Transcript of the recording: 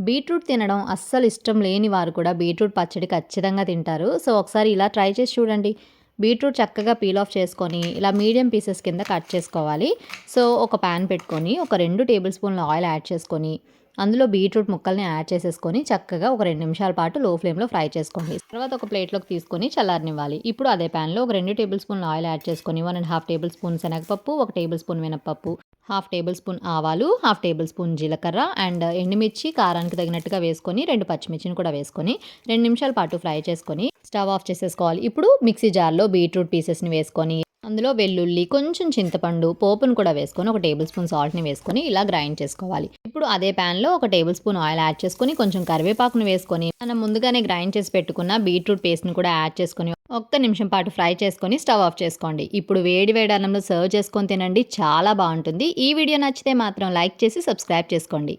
Beetroot తినడం అస్సలు ఇష్టం లేని వారు కూడా బీట్రూట్ పచ్చడి ఖచ్చితంగా తింటారు. సో, ఒకసారి ఇలా ట్రై చేసి చూడండి. బీట్రూట్ చక్కగా పీల్ ఆఫ్ చేసుకొని ఇలా మీడియం పీసెస్ కింద కట్ చేసుకోవాలి. సో, ఒక పాన్ పెట్టుకొని ఒక 2 టేబుల్ స్పూన్ల ఆయిల్ యాడ్ చేసుకొని అందులో బీట్రూట్ ముక్కల్ని యాడ్ చేసేసుకొని చక్కగా ఒక 2 నిమిషాల పాటు లో ఫ్లేమ్‌లో ఫ్రై చేసుకోండి. తర్వాత ఒక ప్లేట్‌లోకి తీసుకొని చల్లారనివ్వాలి. ఇప్పుడు అదే పాన్‌లో ఒక 2 టేబుల్ స్పూన్ల ఆయిల్ యాడ్ చేసుకొని 1 ½ టేబుల్ స్పూన్ శనగపప్పు, 1 టేబుల్ స్పూన్ మినపప్పు, ½ టేబుల్ స్పూన్ ఆవాలు, ½ టేబుల్ స్పూన్ జీలకర్ర అండ్ ఎండుమిర్చి కారానికి తగినట్టుగా వేసుకొని 2 పచ్చిమిర్చిని కూడా వేసుకొని 2 నిమిషాల పాటు ఫ్రై చేసుకొని స్టవ్ ఆఫ్ చేసేసుకోవాలి. ఇప్పుడు మిక్సీ జార్‌లో బీట్రూట్ పీసెస్‌ని వేసుకొని అందులో వెల్లుల్లి, కొంచెం చింతపండు, పోపును కూడా వేసుకొని ఒక టేబుల్ స్పూన్ సాల్ట్‌ని వేసుకొని ఇలా గ్రైండ్ చేసుకోవాలి. ఇప్పుడు అదే పాన్‌లో ఒక టేబుల్ స్పూన్ ఆయిల్ యాడ్ చేసుకొని కొంచెం కరివేపాకును వేసుకొని మనం ముందుగానే గ్రైండ్ చేసి పెట్టుకున్న బీట్రూట్ పేస్ట్‌ని కూడా యాడ్ చేసుకొని ఒక్క నిమిషం పాటు ఫ్రై చేసుకొని స్టవ్ ఆఫ్ చేసుకోండి. ఇప్పుడు వేడి వేడి అన్నంలో సర్వ్ చేసుకొని తినండి. చాలా బావుంటుంది. ఈ వీడియో నచ్చితే మాత్రం లైక్ చేసి సబ్స్క్రైబ్ చేసుకోండి.